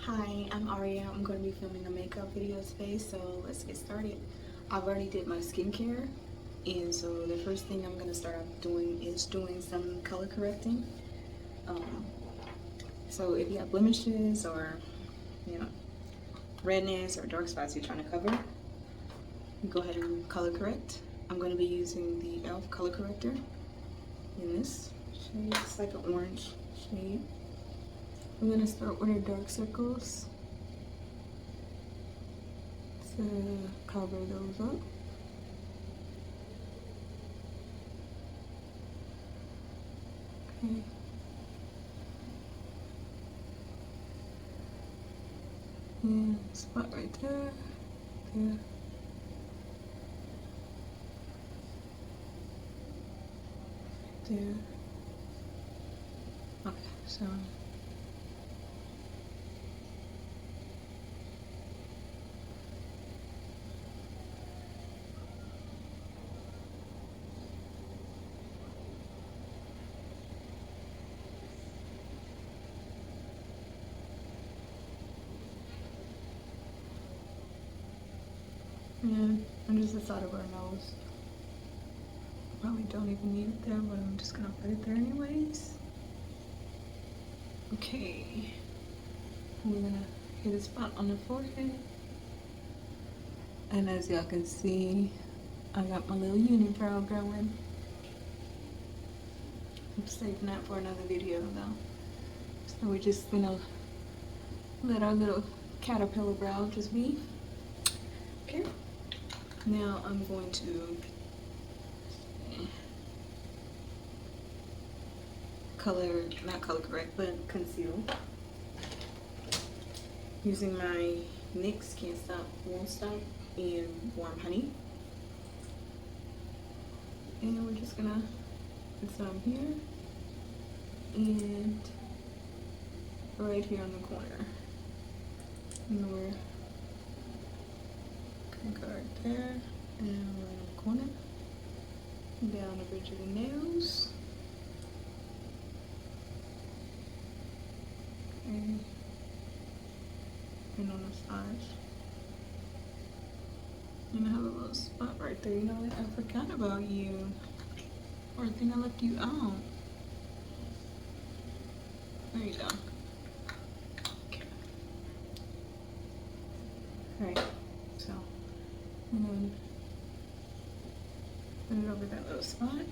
Hi, I'm Aria. I'm going to be filming a makeup video today, so let's get started. I've already did my skincare, and so the first thing I'm going to start off doing is doing some color correcting. So if you have blemishes or, redness or dark spots you're trying to cover, you go ahead and color correct. I'm going to be using the e.l.f. color corrector in this shade. It's like an orange shade. I'm going to start with our dark circles to cover those up. Okay. And spot right there, there. There. Okay, so and just the side of our nose. Probably don't even need it there, but I'm just gonna put it there anyways. Okay, we're gonna hit a spot on the forehead, and as y'all can see, I got my little unibrow going. I'm saving that for another video though. So we're just gonna let our little caterpillar brow just be. Okay. Now I'm going to not color correct, but conceal. Using my NYX Can't Stop, Won't Stop in Warm Honey. And we're just gonna put some here and right here on the corner. And we're gonna go right there and right on the corner. Down the bridge of the nails. Okay. And on the sides. And I have a little spot right there. You know what? I forgot about you. Or I think I left you out. There you go. Okay. Alright. So, I'm going to put it over that little spot.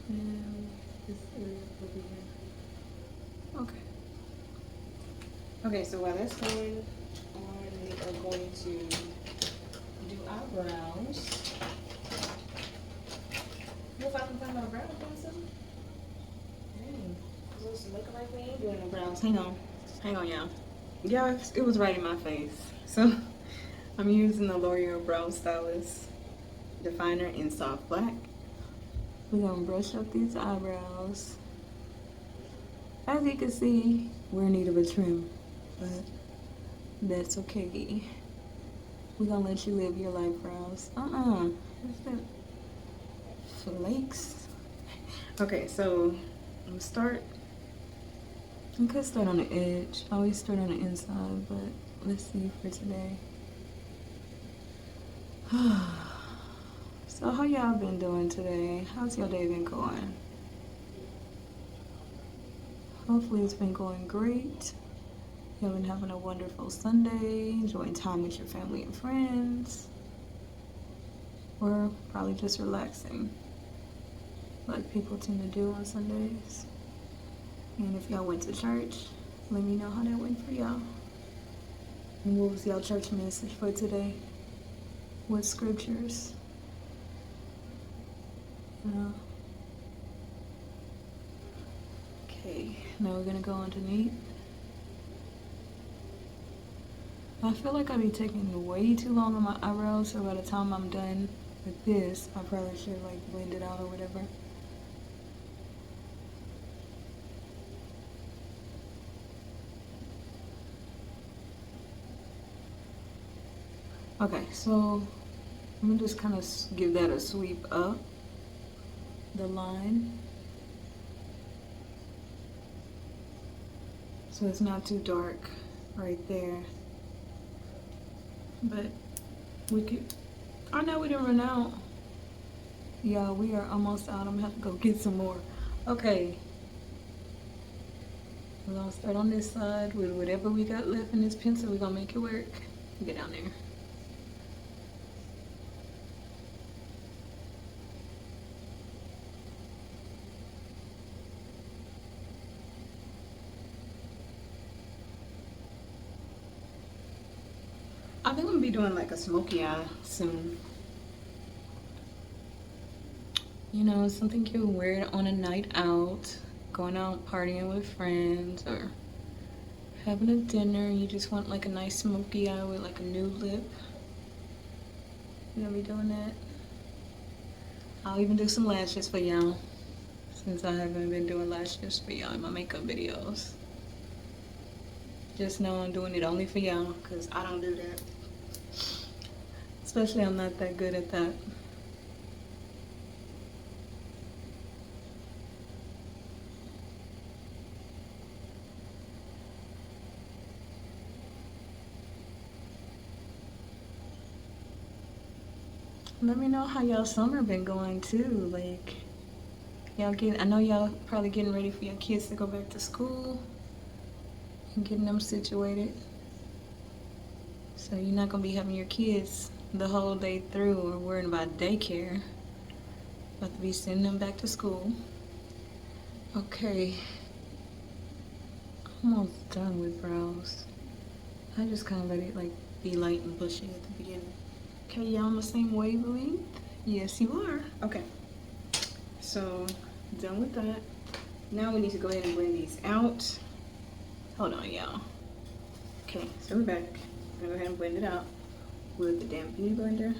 And this area over here. Okay. Okay, so while that's going on, we are going to do eyebrows. If I can find my brow pencil. Dang. Is this looking like we ain't doing no brows? Hang on. Hang on, y'all. Yeah, it was right in my face. So, I'm using the Loreal Brow Stylist Definer in Soft Black. We're going to brush up these eyebrows. As you can see, we're in need of a trim. But that's okay. We're gonna let you live your life, brows. What's that? Flakes. Okay, so I'm gonna start. I could start on the edge. I always start on the inside, but let's see for today. So how y'all been doing today? How's your day been going? Hopefully it's been going great. You've been having a wonderful Sunday, enjoying time with your family and friends, or probably just relaxing, like people tend to do on Sundays. And if y'all went to church, let me know how that went for y'all. And what was y'all church message for today? What scriptures? Okay, now we're gonna go underneath. I feel like I'd be taking way too long on my eyebrows, so by the time I'm done with this, I probably should like blend it out or whatever. Okay, so I'm gonna just kind of give that a sweep up the line. so it's not too dark right there. But we could, I know we didn't run out. Yeah, we are almost out. I'm gonna have to go get some more. Okay. We're gonna start on this side with whatever we got left in this pencil. We're gonna make it work. Get down there. I think I'm gonna be doing like a smoky eye soon. You know, something you can wear it on a night out, going out partying with friends, or having a dinner. You just want like a nice smoky eye with like a nude lip. You gonna be doing that. I'll even do some lashes for y'all, since I haven't been doing lashes for y'all in my makeup videos. Just know I'm doing it only for y'all, because I don't do that. Especially I'm not that good at that. Let me know how y'all summer been going too. Like, y'all I know y'all probably getting ready for your kids to go back to school and getting them situated. So you're not gonna be having your kids the whole day through or worrying about daycare. About to be sending them back to school. Okay. Almost done with brows. I just kind of let it like be light and bushy at the beginning. Okay, y'all on the same wavelength? Yes, you are. Okay. So, done with that. Now we need to go ahead and blend these out. Hold on, y'all. Okay, so we're back. I'm gonna go ahead and blend it out with the damn beauty blender.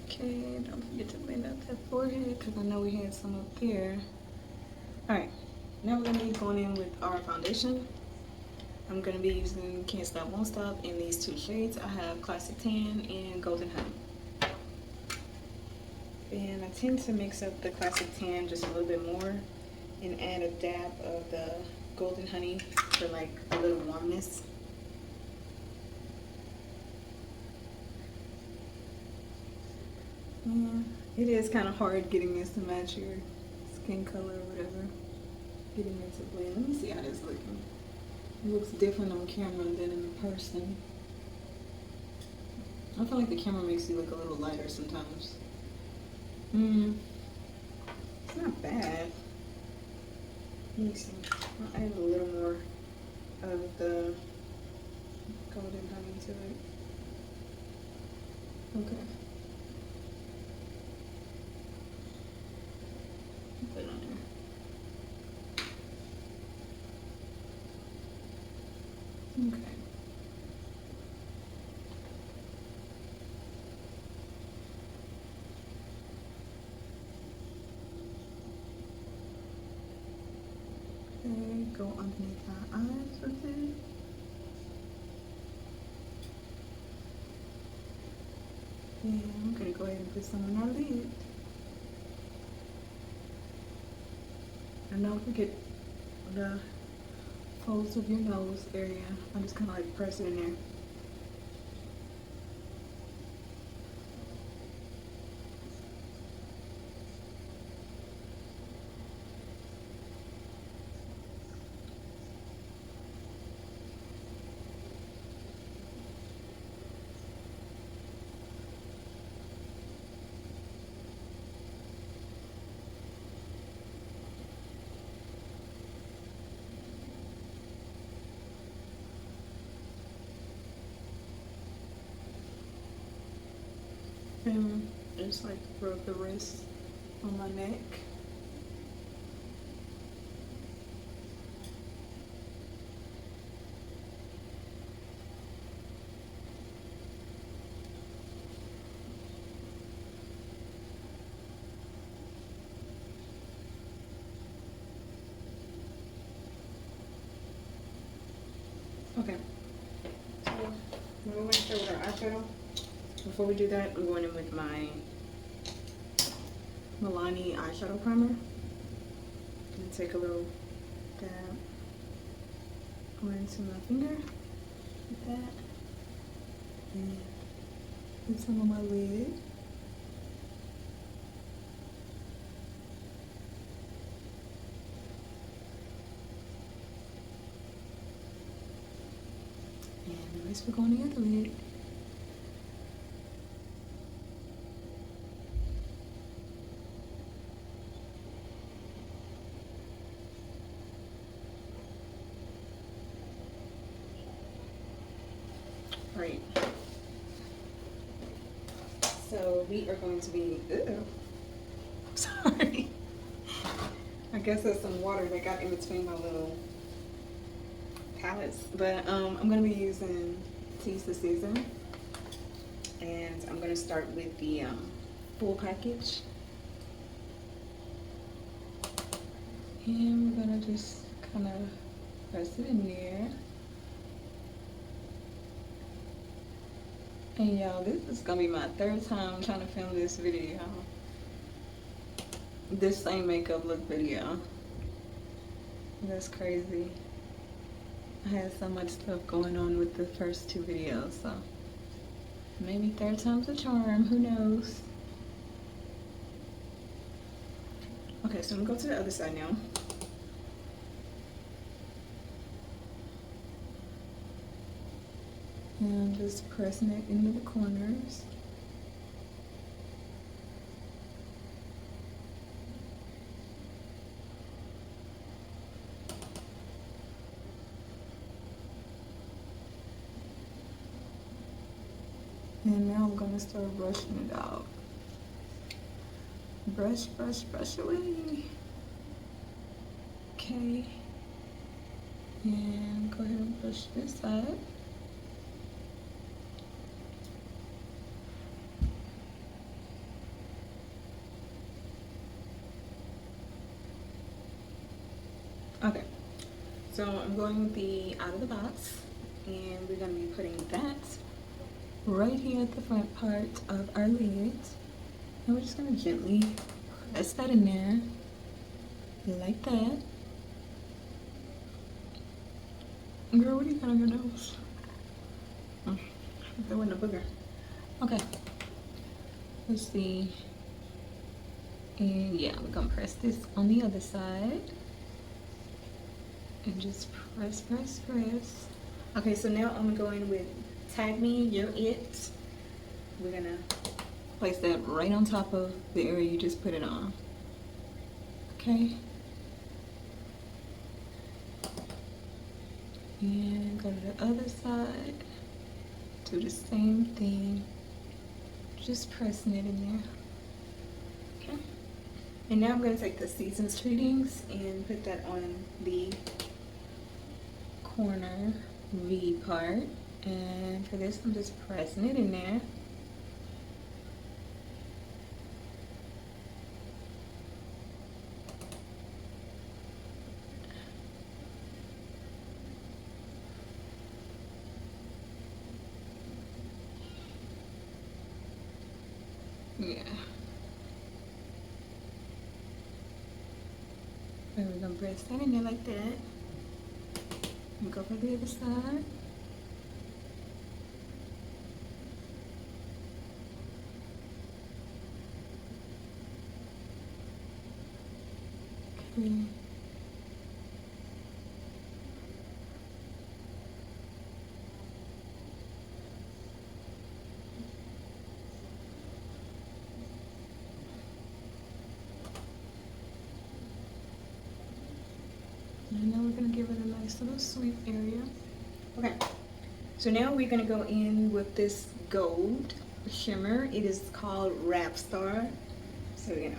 Okay, don't forget to blend out that forehead because I know we had some up there. Alright, now we're going to be going in with our foundation. I'm going to be using Can't Stop, Won't Stop in these two shades. I have Classic Tan and Golden Honey. And I tend to mix up the Classic Tan just a little bit more and add a dab of the Golden Honey for like a little warmness. Yeah, it is kind of hard getting this to match your skin color or whatever. Getting it to blend. Let me see how this is looking. It looks different on camera than in person. I feel like the camera makes you look a little lighter sometimes. It's not bad. Let me see. I'll add a little more of the Golden Honey to it. Okay. Put it on there. Okay. Okay, go underneath our eyes with it. And I'm gonna go ahead and put some on our lid. And don't forget the folds of your nose area. I'm just kind of like press it in there. And just like rub the wrist on my neck. Okay, so we're going to start with our eyeshadow. Before we do that, I'm going in with my Milani eyeshadow primer. And take a little dab into my finger like that, and put some on my lid. And the rest we're going to the other lid. Right. So we are going to be, sorry. I guess there's some water that got in between my little palettes. But I'm going to be using Tease the Season. And I'm going to start with the full package. And we're going to just kind of press it in there. And y'all, this is gonna be my third time trying to film this video. This same makeup look video. That's crazy. I had so much stuff going on with the first two videos, so maybe third time's a charm, who knows? Okay, so I'm gonna go to the other side now. And just pressing it into the corners. And now I'm gonna start brushing it out. Brush, brush, brush away. Okay. And go ahead and brush this side. Okay, so I'm going with the Out of the Box, and we're going to be putting that right here at the front part of our lid. And we're just going to gently press that in there, like that. Girl, what do you got on your nose? Oh, there wasn't a booger. Okay, let's see. And yeah, we're going to press this on the other side. And just press, press, press. Okay, so now I'm going with Tag Me, You're It. We're gonna place that right on top of the area you just put it on. Okay. And go to the other side. Do the same thing. Just pressing it in there. Okay. And now I'm gonna take the Seasons Treatings and put that on the corner V part, and for this I'm just pressing it in there. Yeah. And we're gonna press that in there like that. And go for the other side. Okay. And now we're going to give it a nice little sweep area. Okay, so now we're going to go in with this gold shimmer. It is called Rap Star. So, you know,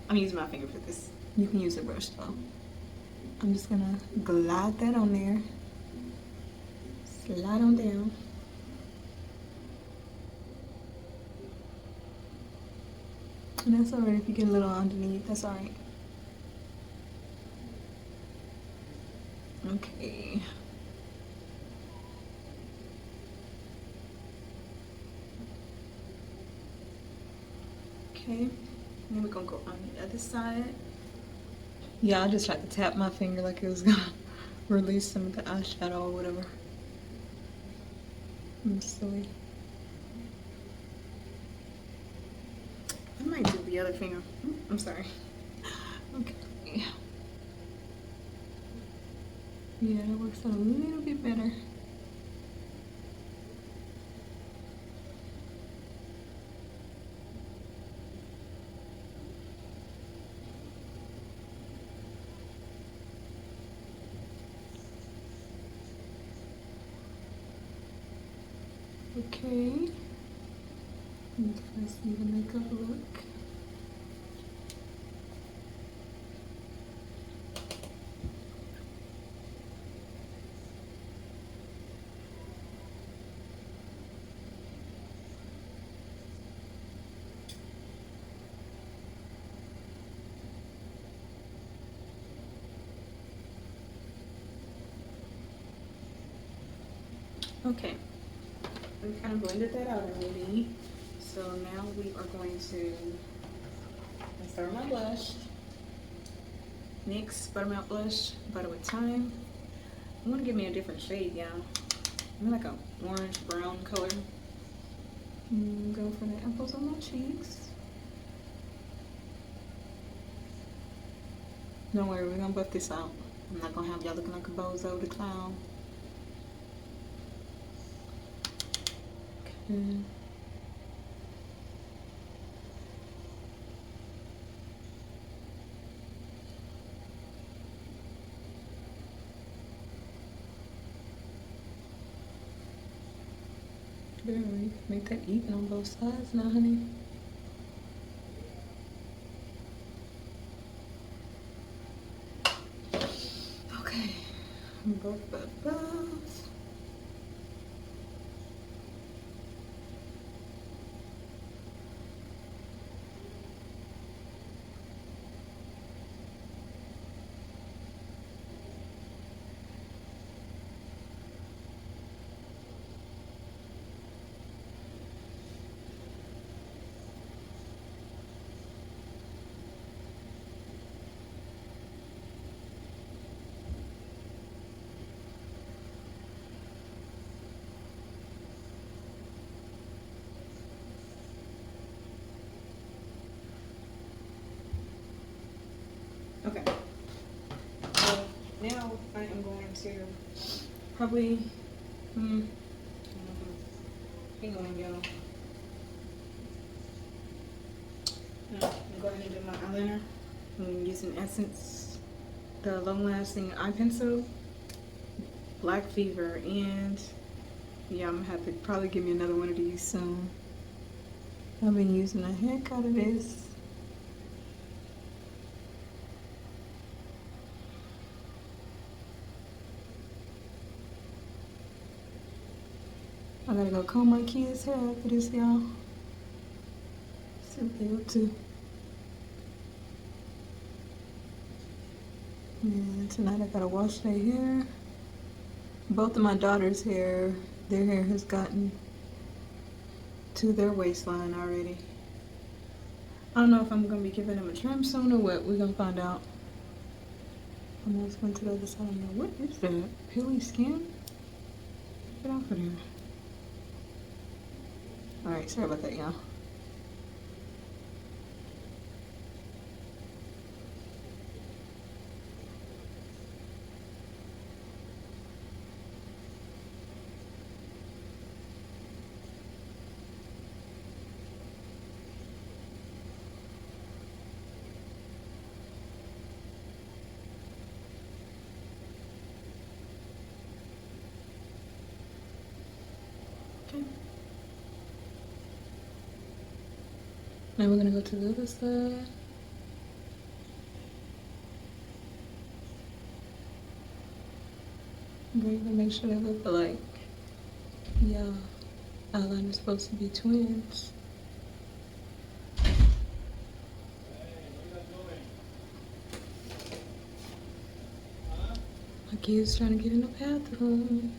I'm using my finger for this. You can use a brush though. I'm just going to glide that on there. Slide on down. And that's alright if you get a little underneath. That's alright. Okay. Okay, and then we're gonna go on the other side. Yeah, I just tried to tap my finger like it was gonna release some of the eyeshadow or whatever. I'm silly. I might do the other finger. I'm sorry. Okay. Yeah, that works out a little bit better. Okay. Let's first see the makeup look. Okay, we kind of blended that out already. So now we are going to start my blush. NYX Buttermelt Blush, Butter with Time. I'm gonna give me a different shade, y'all. I'm like a orange brown color. Go for the apples on my cheeks. Don't worry, we're gonna buff this out. I'm not gonna have y'all looking like a bozo the clown. Okay. Barely. Make that even on both sides now, honey. Okay. Both. Okay. So now I am going to probably, hang on, y'all. I'm going to do my eyeliner. I'm using Essence, the long lasting eye pencil, Black Fever, and yeah, I'm gonna have to probably give me another one of these soon. I've been using the heck out of this. I gotta go comb my kids' hair after this, y'all. See what they up to. And tonight I gotta wash their hair. Both of my daughter's hair, their hair has gotten to their waistline already. I don't know if I'm gonna be giving them a trim soon or what. We're gonna find out. I'm almost going to the other side. What is that? Peely skin? Get off of there. Alright, sorry about that, y'all. Okay. Now we're gonna go to the other side. We're gonna make sure they look alike. Yeah, eyeliner's supposed to be twins. My kid's trying to get in the bathroom.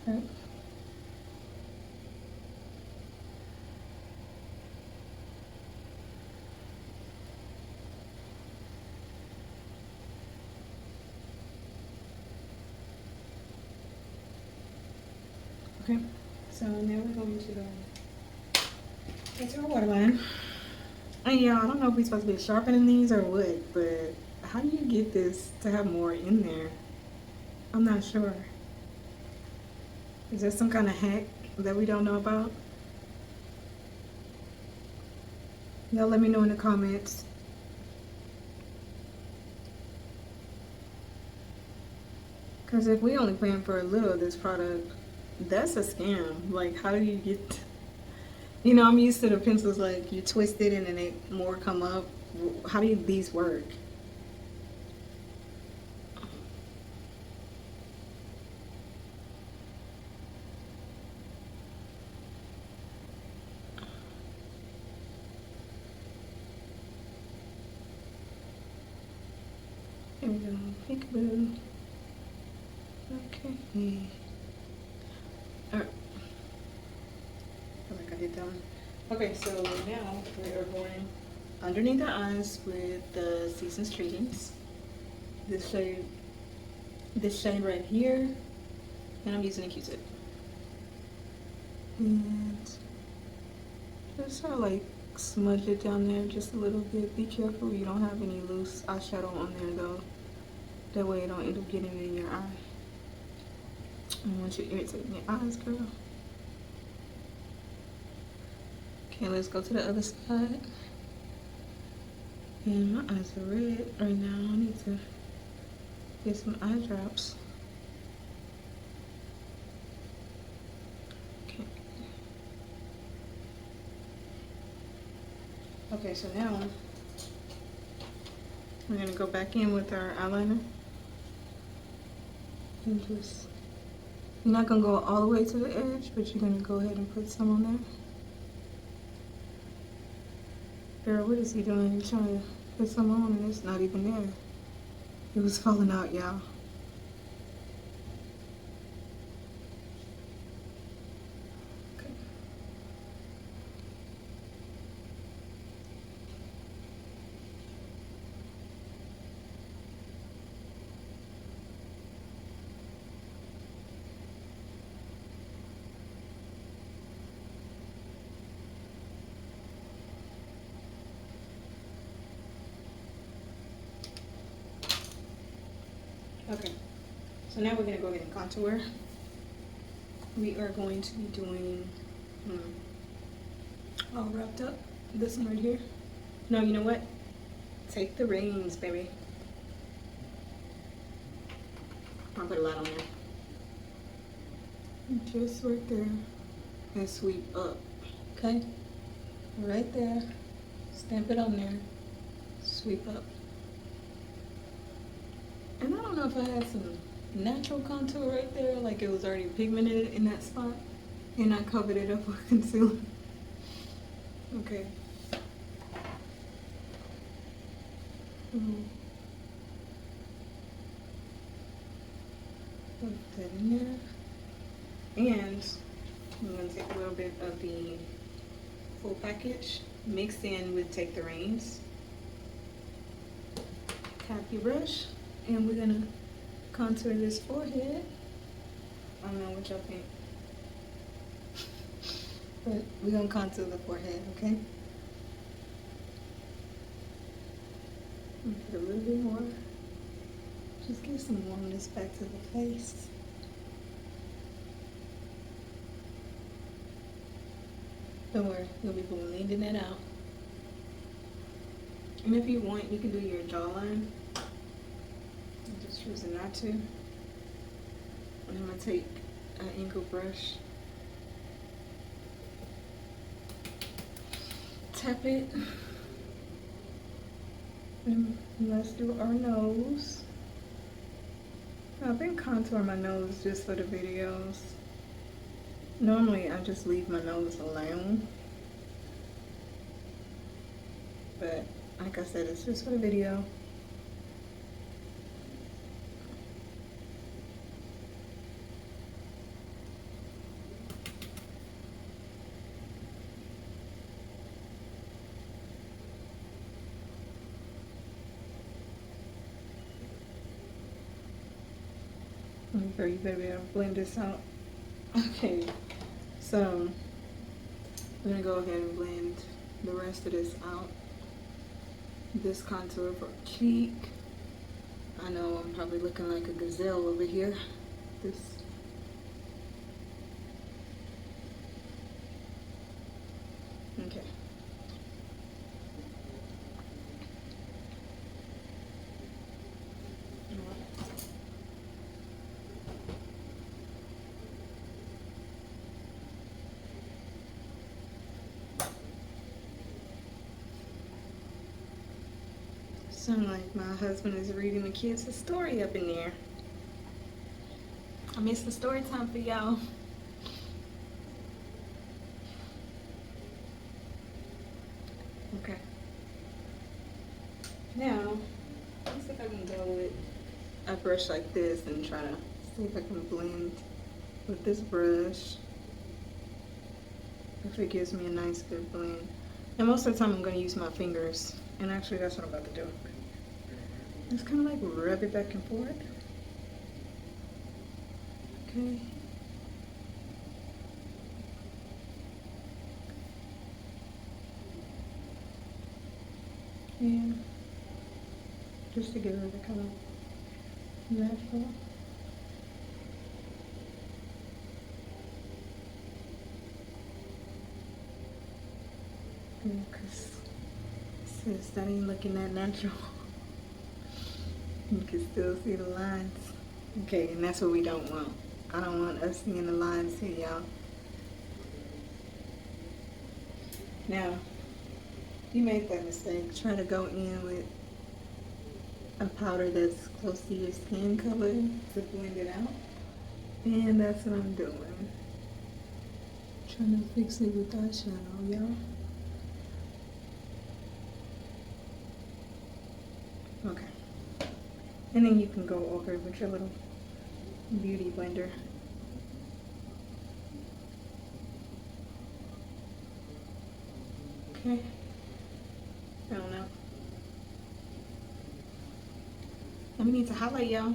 Okay. Okay, so now we're going to go into our waterline. And yeah, I don't know if we're supposed to be sharpening these or what, but how do you get this to have more in there? I'm not sure. Is there some kind of hack that we don't know about? Y'all let me know in the comments. Because if we only paying for a little of this product, that's a scam. Like, how do you get... You know, I'm used to the pencils, like, you twist it and then they more come up. How do these work? Here we go, peekaboo. Okay. Alright. I feel like I did that one. Okay, so now we are going underneath the eyes with the Seasons Treatings. This shade right here, and I'm using a Q-tip. And just sort of like smudge it down there just a little bit. Be careful you don't have any loose eyeshadow on there though. That way it don't end up getting in your eye. I don't want you irritating your eyes, girl. Okay, let's go to the other side. And my eyes are red right now. I need to get some eye drops. Okay. Okay, so now we're gonna go back in with our eyeliner. And just, you're not gonna go all the way to the edge, but you're gonna go ahead and put some on there. Girl, what is he doing? He's trying to put some on and it's not even there. It was falling out, y'all. Okay. Okay, so now we're gonna go ahead and contour. We are going to be doing all wrapped up. This one right here. No, you know what? Take the rings, baby. I'll put a lot on there. Just right there, and sweep up. Okay, right there. Stamp it on there. Sweep up. And I don't know if I had some natural contour right there, like it was already pigmented in that spot, and I covered it up with concealer. Okay. Put that in there. And I'm going to take a little bit of the full package, mixed in with Take the Reins. Tap your brush. And we're gonna contour this forehead. I don't know what y'all think. But we're gonna contour the forehead, okay? Put a little bit more. Just give some warmness back to the face. Don't worry, you'll be blending it out. And if you want, you can do your jawline. I'm just choosing not to. And I'm gonna take an angle brush, tap it, and let's do our nose. I've been contouring my nose just for the videos. Normally I just leave my nose alone, but like I said, it's just for the video. Girl, you better be able to blend this out. Okay, so I'm gonna go ahead and blend the rest of this out. This contour for cheek. I know I'm probably looking like a gazelle over here. This. Okay. Sound like my husband is reading the kids a story up in there. I missed the story time for y'all. Okay. Now, let's see if I can go with a brush like this and try to see if I can blend with this brush. If it gives me a nice good blend. And most of the time I'm going to use my fingers. And actually that's what I'm about to do. Just kind of like rub it back and forth. Okay. And just to give it a kind of natural. Because sis, that ain't looking that natural. You can still see the lines. Okay, and that's what we don't want. I don't want us seeing the lines here, y'all. Now, you made that mistake. Try to go in with a powder that's close to your skin color to blend it out. And that's what I'm doing. Trying to fix it with eyeshadow, y'all. Okay. And then you can go over it with your little beauty blender. Okay. I don't know. Now we need to highlight, y'all.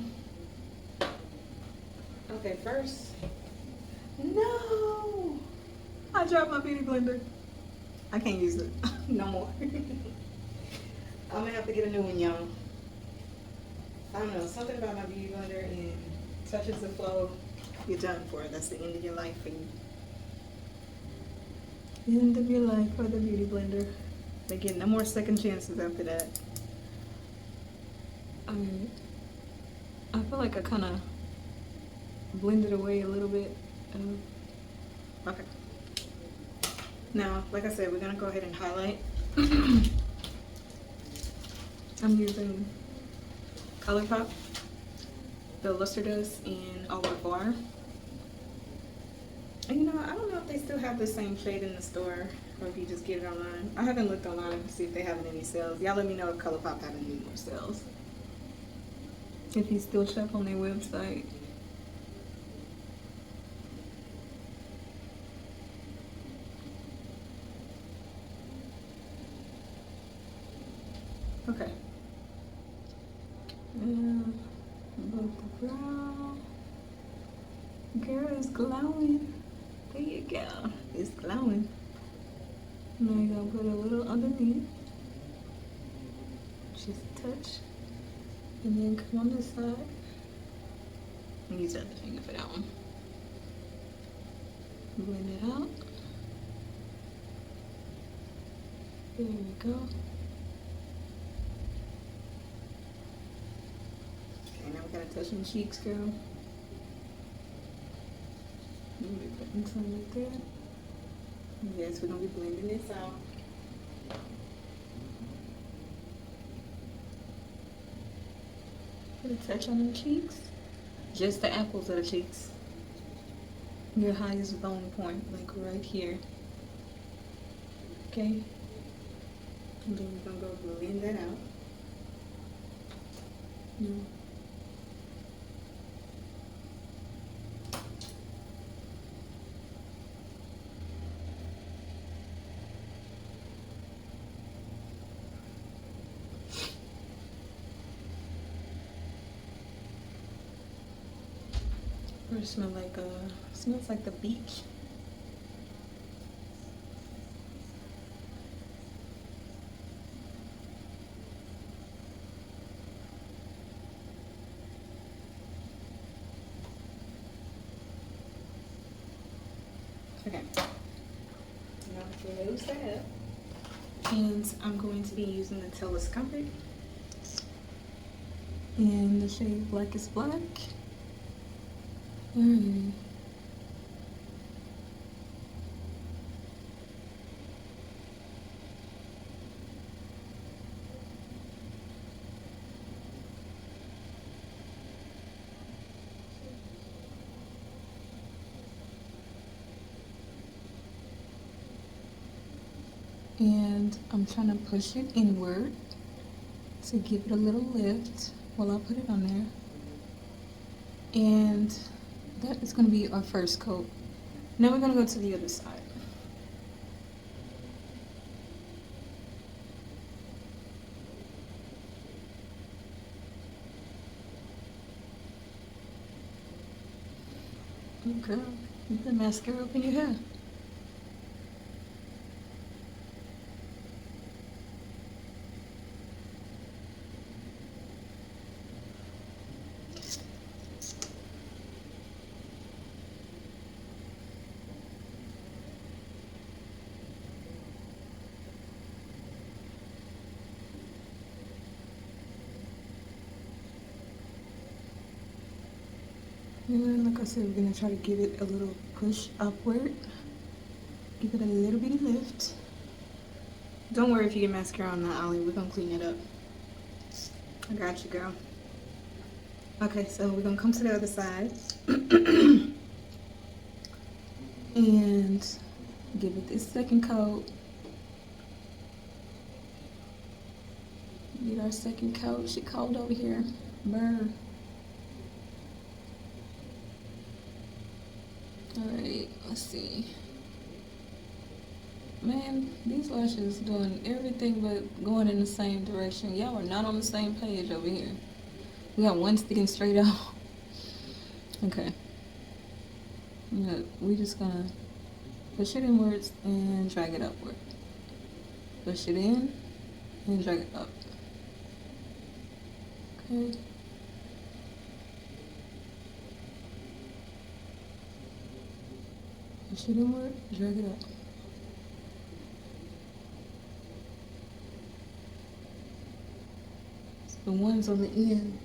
Okay, first. No! I dropped my beauty blender. I can't use it no more. I'm gonna have to get a new one, y'all. I don't know, something about my beauty blender and touches the flow, you're done for. That's the end of your life for you. End of your life for the beauty blender. They get no more second chances after that. I feel like I kind of blended away a little bit. Okay. Now, like I said, we're gonna go ahead and highlight. I'm using Colourpop, the Luster Dust, and Au Revoir. And you know, I don't know if they still have the same shade in the store or if you just get it online. I haven't looked online to see if they have any sales. Y'all let me know if Colourpop have any more sales. If you still shop on their website. Okay. Above the brow. Girl, it's glowing. There you go. It's glowing. Now you're gonna put a little underneath. Just a touch. And then come on this side. And use the other finger for that one. Blend it out. There we go. Okay, now we gotta touch some cheeks, girl. We'll be putting some right there. Yes, we're gonna be blending this out. Put a touch on the cheeks. Just the apples of the cheeks. Your highest bone point, like right here. Okay. And then we're gonna go blend that out. No. Or it smells like the beach. Okay. Now to remove that. And I'm going to be using the telescopic in the shade Blackest Black. Alright. And I'm trying to push it inward to give it a little lift while I put it on there. And that is going to be our first coat. Now we're going to go to the other side. Oh girl, you put mascara up in your hair. And like I said, we're gonna try to give it a little push upward. Give it a little bitty lift. Don't worry if you get mascara on the alley, we're gonna clean it up. I got you, girl. Okay, so we're gonna come to the other side. And give it this second coat. Get our second coat. She cold over here. Burr. Alright, let's see. Man, these lashes doing everything but going in the same direction. Y'all are not on the same page over here. We got one sticking straight out. Okay. We just gonna push it inwards and drag it upward. Push it in and drag it up. Okay. Push it inward, drag it up. So the ones on the end.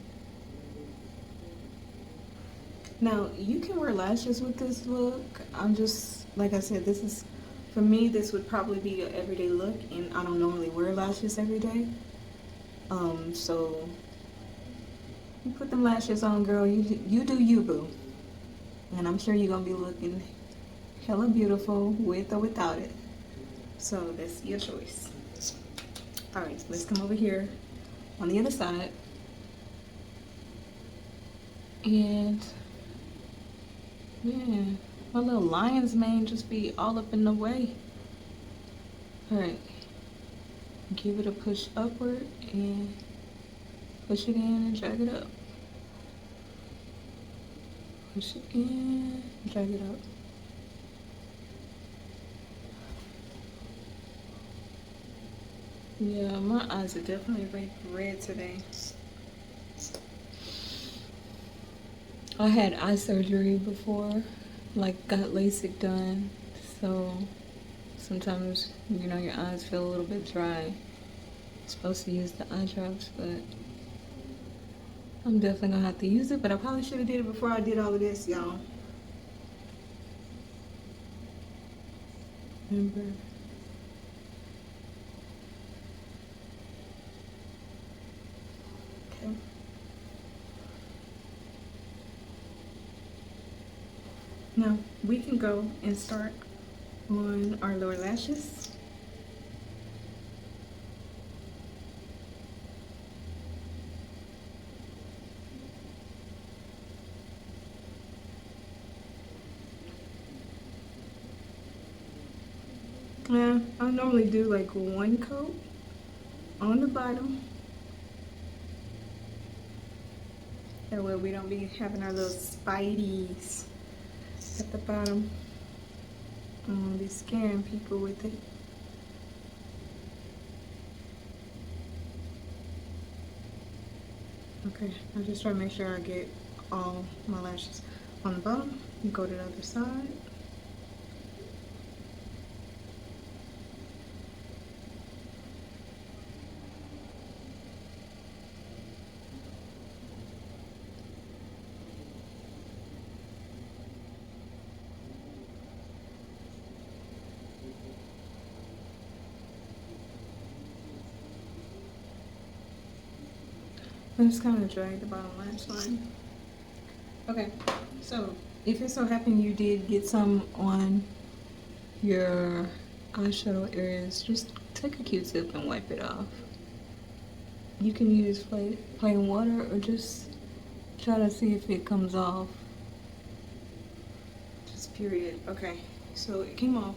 Now, you can wear lashes with this look. I'm just, like I said, this is, for me, this would probably be an everyday look, and I don't normally wear lashes every day. So, you put them lashes on, girl, you do you, boo. And I'm sure you're gonna be looking hella beautiful with or without it. So, that's your choice. Alright, so let's come over here on the other side. And man, my little lion's mane just be all up in the way. Alright. Give it a push upward and push it in and drag it up. Push it in, drag it up. Yeah, my eyes are definitely red today. I had eye surgery before, like got LASIK done, so sometimes, you know, your eyes feel a little bit dry. I'm supposed to use the eye drops, but I'm definitely gonna have to use it, but I probably should have did it before I did all of this, y'all. Remember? Okay. Now, we can go and start on our lower lashes. Yeah, I normally do like one coat on the bottom. That way we don't be having our little spideys at the bottom. I'm gonna be scaring people with it. Okay, I just try to make sure I get all my lashes on the bottom. You go to the other side. I'm just kind of drag the bottom lash line. Okay, so if it so happened you did get some on your eyeshadow areas, just take a Q-tip and wipe it off. You can use plain water or just try to see if it comes off. Just period. Okay, so it came off.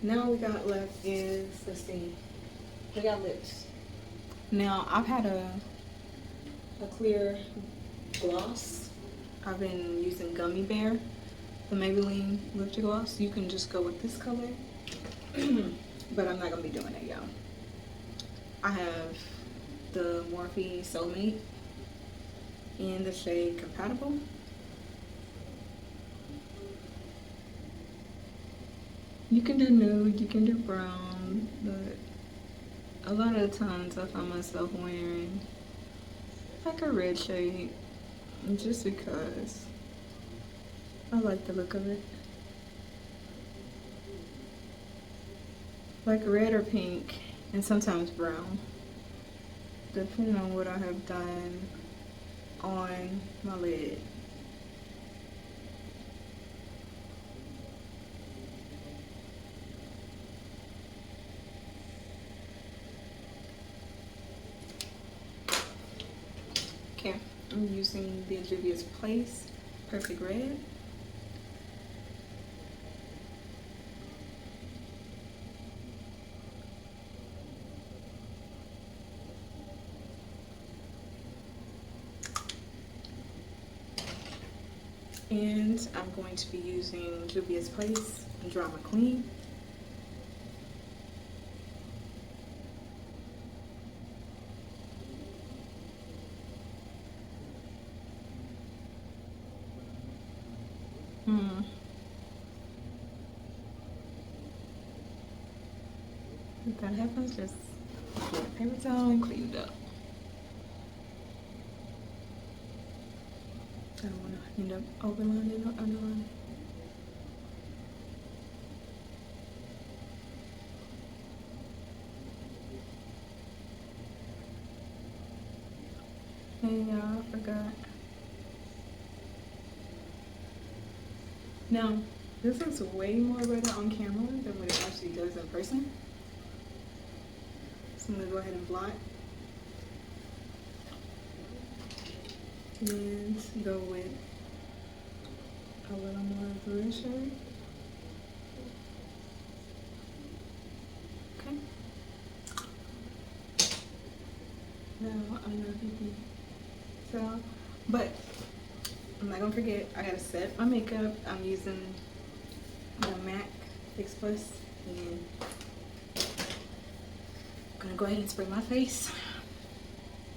Now all we got left is, let's see, we got lips. Now, I've had a clear gloss. I've been using Gummy Bear, the Maybelline lifted gloss. You can just go with this color, but I'm not gonna be doing it, y'all. I have the Morphe Soulmate in the shade Compatible. You can do nude, you can do brown, but a lot of the times I find myself wearing like a red shade just because I like the look of it. Like red or pink, and sometimes brown, depending on what I have done on my lid. Okay, I'm using the Juvia's Place Perfect Red. And I'm going to be using Juvia's Place Drama Queen. If that happens, just get a paper towel and clean it up. I don't want to end up overlining or underlining. Hey y'all, I forgot. Now, this looks way more better on camera than what it actually does in person. So I'm gonna go ahead and blot and go with a little more of the red shade. Okay. Now I don't know if you can tell, but I'm not gonna forget, I gotta set my makeup. I'm using the MAC Fix Plus, and I'm gonna go ahead and spray my face.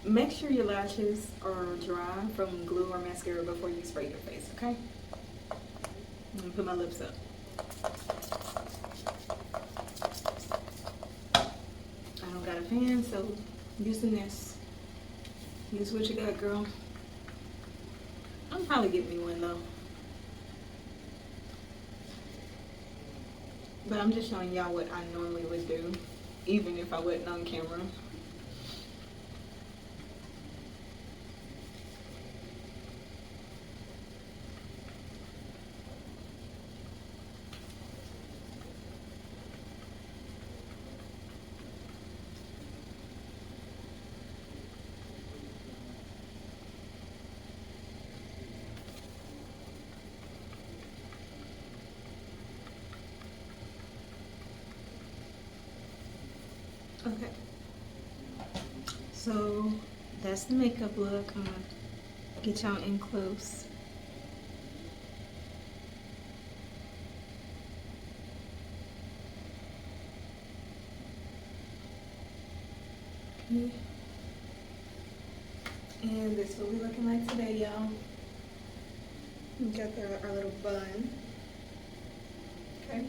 Make sure your lashes are dry from glue or mascara before you spray your face, okay? I'm gonna put my lips up. I don't got a fan, so I'm using this. Use what you got, girl. I'll probably get me one though. But I'm just showing y'all what I normally would do, even if I wasn't on camera. Okay, so that's the makeup look. I'm gonna Get y'all in close. Okay. And this is what we're looking like today, y'all. We got our little bun. Okay.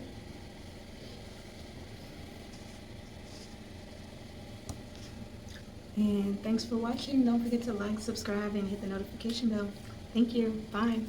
And thanks for watching. Don't forget to like, subscribe, and hit the notification bell. Thank you. Bye.